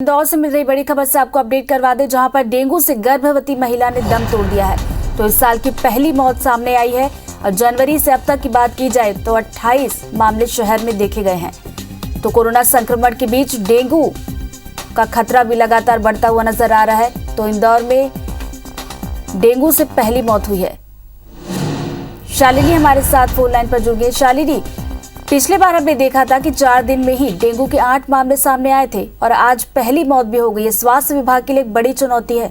इंदौर से मिल रही बड़ी खबर से आपको अपडेट करवा दें, जहां पर डेंगू से गर्भवती महिला ने दम तोड़ दिया है। तो इस साल की पहली मौत सामने आई है और जनवरी से अब तक की बात की जाए तो 28 मामले शहर में देखे गए हैं। तो कोरोना संक्रमण के बीच डेंगू का खतरा भी लगातार बढ़ता हुआ नजर आ रहा है। तो इंदौर में डेंगू से पहली मौत हुई है। शालिनी हमारे साथ फोन लाइन पर जुड़ गई। शालिनी, पिछले बार हमने देखा था कि 4 दिन में ही डेंगू के 8 मामले सामने आए थे और आज पहली मौत भी हो गई है। स्वास्थ्य विभाग के लिए एक बड़ी चुनौती है।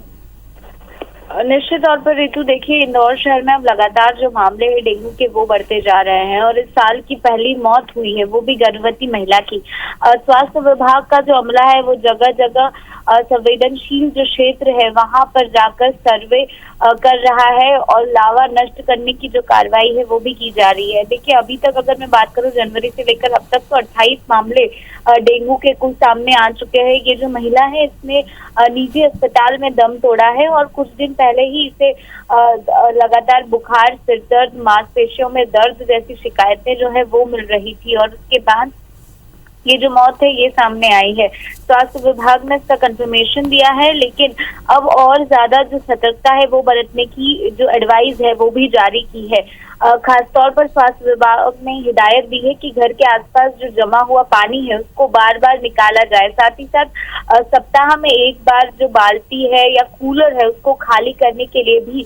निश्चित तौर पर ऋतु, देखिए इंदौर शहर में अब लगातार जो मामले हैं डेंगू के वो बढ़ते जा रहे हैं और इस साल की पहली मौत हुई है, वो भी गर्भवती महिला की। स्वास्थ्य विभाग का जो अमला है वो जगह जगह संवेदनशील जो क्षेत्र है वहां पर जाकर सर्वे कर रहा है और लावा नष्ट करने की जो कार्रवाई है वो भी की जा रही है। देखिए अभी तक अगर मैं बात करूं जनवरी से लेकर अब तक तो 28 मामले डेंगू के कुल सामने आ चुके हैं। ये जो महिला है इसने निजी अस्पताल में दम तोड़ा है और कुछ दिन पहले ही इसे लगातार बुखार, सिर दर्द, मांसपेशियों में दर्द जैसी शिकायतें जो है वो मिल रही थी और उसके बाद ये जो मौत है ये सामने आई है। स्वास्थ्य विभाग ने इसका कंफर्मेशन दिया है, लेकिन अब और ज्यादा जो सतर्कता है वो बरतने की जो एडवाइस है वो भी जारी की है। खासतौर पर स्वास्थ्य विभाग ने हिदायत दी है कि घर के आसपास जो जमा हुआ पानी है उसको बार बार निकाला जाए। साथ ही साथ सप्ताह में एक बार जो बाल्टी है या कूलर है उसको खाली करने के लिए भी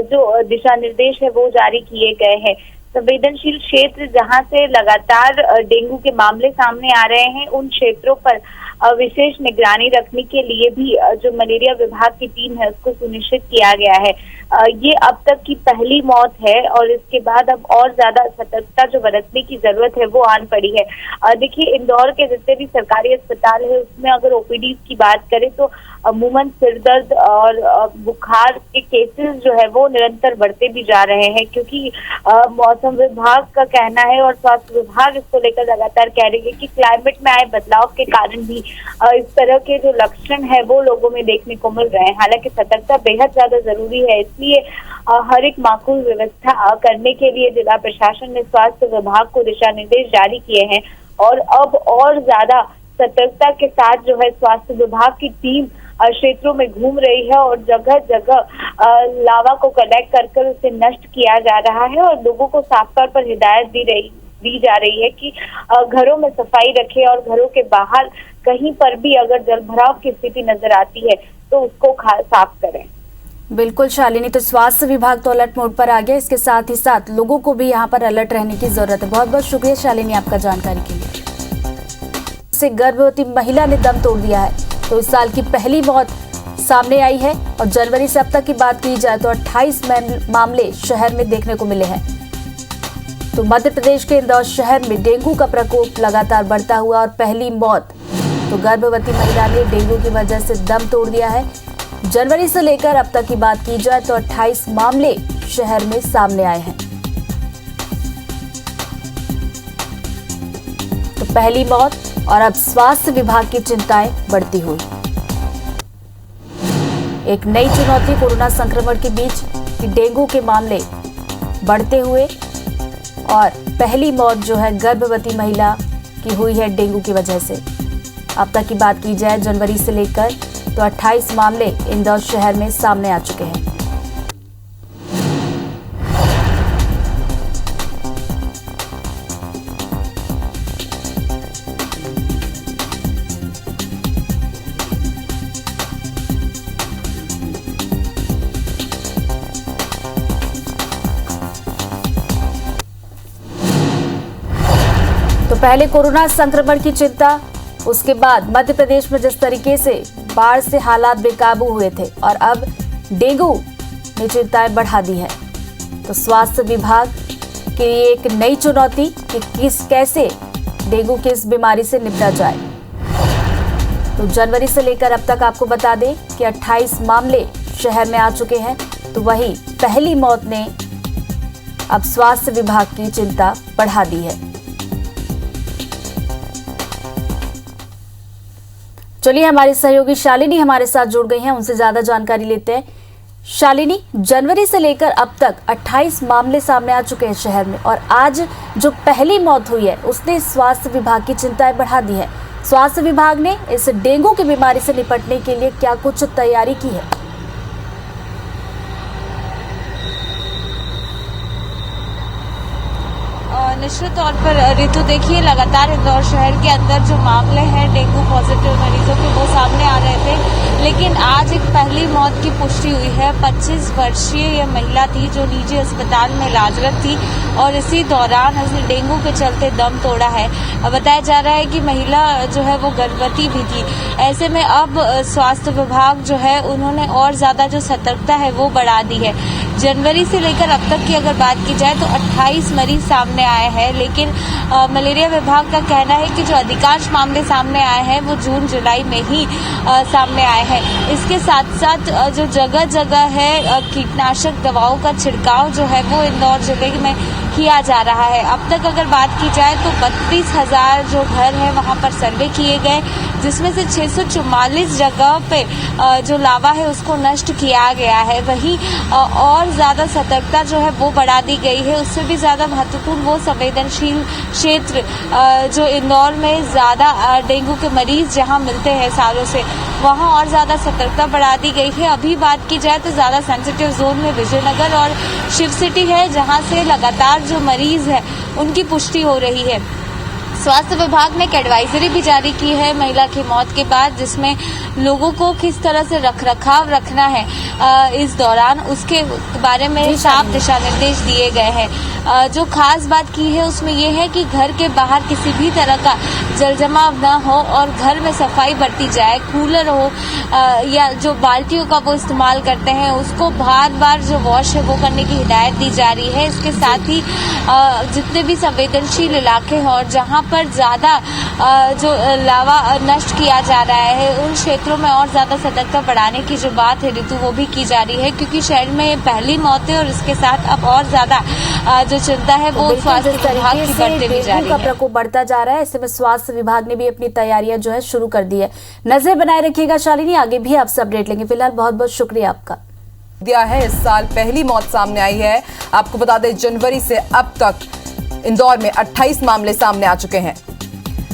जो दिशा निर्देश है वो जारी किए गए हैं। संवेदनशील क्षेत्र जहां से लगातार डेंगू के मामले सामने आ रहे हैं उन क्षेत्रों पर विशेष निगरानी रखने के लिए भी जो मलेरिया विभाग की टीम है उसको सुनिश्चित किया गया है। ये अब तक की पहली मौत है और इसके बाद अब और ज्यादा सतर्कता जो बरतने की जरूरत है वो आन पड़ी है। देखिए इंदौर के जितने भी सरकारी अस्पताल है उसमें अगर ओपीडी की बात करें तो अमूमन सिर दर्द और बुखार के केसेस जो है वो निरंतर बढ़ते भी जा रहे हैं, क्योंकि मौसम विभाग का कहना है और स्वास्थ्य विभाग इसको लेकर लगातार कह रही है कि क्लाइमेट में आए बदलाव के कारण भी इस तरह के जो लक्षण है वो लोगों में देखने को मिल रहे हैं। हालांकि सतर्कता बेहद ज्यादा जरूरी है, इसलिए हर एक माकूल व्यवस्था करने के लिए जिला प्रशासन ने स्वास्थ्य विभाग को दिशा निर्देश जारी किए हैं और अब और ज्यादा सतर्कता के साथ जो है स्वास्थ्य विभाग की टीम क्षेत्रों में घूम रही है और जगह जगह लावा को कलेक्ट कर उसे नष्ट किया जा रहा है और लोगों को साफ तौर पर हिदायत दी जा रही है कि घरों में सफाई रखें और घरों के बाहर कहीं पर भी अगर जलभराव की स्थिति नजर आती है तो उसको साफ करें। बिल्कुल शालिनी, तो स्वास्थ्य विभाग तो अलर्ट मोड पर आ गया, इसके साथ ही साथ लोगों को भी यहाँ पर अलर्ट रहने की जरूरत है। बहुत बहुत शुक्रिया शालिनी आपका जानकारी के लिए। से गर्भवती महिला ने दम तोड़ दिया है। तो इस साल की पहली मौत सामने आई है और जनवरी से अब तक की बात की जाए तो 28 मामले शहर में देखने को मिले हैं। तो मध्य प्रदेश के इंदौर शहर में डेंगू का प्रकोप लगातार बढ़ता हुआ और पहली मौत तो गर्भवती महिला ने डेंगू की वजह से दम तोड़ दिया है। जनवरी से लेकर अब तक की बात की जाए तो 28 मामले शहर में सामने आए हैं। तो पहली मौत और अब स्वास्थ्य विभाग की चिंताएं बढ़ती हुई। एक नई चुनौती कोरोना संक्रमण के बीच डेंगू के मामले बढ़ते हुए और पहली मौत जो है गर्भवती महिला की हुई है डेंगू की वजह से। अब तक की बात की जाए जनवरी से लेकर तो 28 मामले इंदौर शहर में सामने आ चुके हैं। तो पहले कोरोना संक्रमण की चिंता, उसके बाद मध्य प्रदेश में जिस तरीके से बाढ़ से हालात बेकाबू हुए थे और अब डेंगू ने चिंताएं बढ़ा दी है। तो स्वास्थ्य विभाग के लिए एक नई चुनौती कि कैसे डेंगू की इस बीमारी से निपटा जाए। तो जनवरी से लेकर अब तक आपको बता दें कि 28 मामले शहर में आ चुके हैं। तो वही पहली मौत ने अब स्वास्थ्य विभाग की चिंता बढ़ा दी है। चलिए हमारी सहयोगी शालिनी हमारे साथ जुड़ गई हैं, उनसे ज्यादा जानकारी लेते हैं। शालिनी, जनवरी से लेकर अब तक 28 मामले सामने आ चुके हैं शहर में और आज जो पहली मौत हुई है उसने स्वास्थ्य विभाग की चिंताएं बढ़ा दी है। स्वास्थ्य विभाग ने इस डेंगू की बीमारी से निपटने के लिए क्या कुछ तैयारी की है? निश्चित तौर पर ऋतु देखिए, लगातार इंदौर शहर के अंदर जो मामले हैं डेंगू पॉजिटिव मरीजों के वो सामने आ रहे थे, लेकिन आज एक पहली मौत की पुष्टि हुई है। 25 वर्षीय यह महिला थी जो निजी अस्पताल में इलाजरत थी और इसी दौरान उसने डेंगू के चलते दम तोड़ा है। बताया जा रहा है कि महिला जो है वो गर्भवती भी थी। ऐसे में अब स्वास्थ्य विभाग जो है उन्होंने और ज्यादा जो सतर्कता है वो बढ़ा दी है। जनवरी से लेकर अब तक की अगर बात की जाए तो 28 मरीज सामने आए हैं, लेकिन मलेरिया विभाग का कहना है कि जो अधिकांश मामले सामने आए हैं वो जून जुलाई में ही सामने आए हैं। इसके साथ साथ जो जगह जगह है कीटनाशक दवाओं का छिड़काव जो है वो इंदौर जिले में किया जा रहा है। अब तक अगर बात की जाए तो 32,000 जो घर है वहां पर सर्वे किए गए, जिसमें से 644 जगह पे जो लावा है उसको नष्ट किया गया है। वहीं और ज्यादा सतर्कता जो है वो बढ़ा दी गई है। उससे भी ज्यादा महत्वपूर्ण वो संवेदनशील क्षेत्र जो इंदौर में ज्यादा डेंगू के मरीज जहां मिलते हैं सालों से, वहां और ज्यादा सतर्कता बढ़ा दी गई है। अभी बात की जाए तो ज्यादा सेंसिटिव जोन में विजयनगर और शिव सिटी है, जहां से लगातार जो मरीज है उनकी पुष्टि हो रही है। स्वास्थ्य विभाग ने एक एडवाइजरी भी जारी की है महिला की मौत के बाद, जिसमें लोगों को किस तरह से रखरखाव रखना है इस दौरान, उसके बारे में साफ दिशा निर्देश दिए गए हैं। जो खास बात की है उसमें यह है कि घर के बाहर किसी भी तरह का जल जमाव न हो और घर में सफाई बरती जाए। कूलर हो या जो बाल्टियों का वो इस्तेमाल करते हैं उसको बार बार जो वॉश है वो करने की हिदायत दी जा रही है। इसके साथ ही जितने भी संवेदनशील इलाके हैं और जहां पर ज्यादा जो लावा नष्ट किया जा रहा है उन क्षेत्रों में और ज्यादा सतर्कता बढ़ाने की जो बात है ऋतु वो भी की जा रही है, क्योंकि शहर में ये पहली मौत है और इसके साथ अब और ज्यादा जो चिंता है वो स्वास्थ्य विभाग की बढ़ते भी जा रही है। प्रकोप बढ़ता जा रहा है, ऐसे में स्वास्थ्य विभाग ने भी अपनी तैयारियां जो है शुरू कर दी है। नजर बनाए रखिएगा शालिनी, आगे भी आपसे अपडेट लेंगे। फिलहाल बहुत बहुत शुक्रिया आपका। दिया है इस साल पहली मौत सामने आई है। आपको बता दें जनवरी से अब तक इंदौर में 28 मामले सामने आ चुके हैं।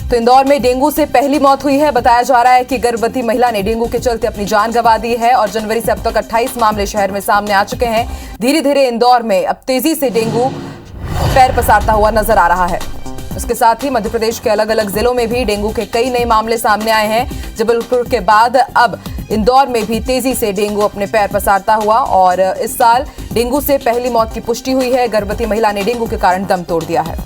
तो इंदौर में डेंगू से पहली मौत हुई है। बताया जा रहा है कि गर्भवती महिला ने डेंगू के चलते अपनी जान गंवा दी है और जनवरी से अब तक 28 मामले शहर में सामने आ चुके हैं। धीरे धीरे इंदौर में अब तेजी से डेंगू पैर पसारता हुआ नजर आ रहा है। इसके साथ ही मध्य प्रदेश के अलग अलग जिलों में भी डेंगू के कई नए मामले सामने आए हैं। जबलपुर के बाद अब इंदौर में भी तेजी से डेंगू अपने पैर पसारता हुआ और इस साल डेंगू से पहली मौत की पुष्टि हुई है। गर्भवती महिला ने डेंगू के कारण दम तोड़ दिया है।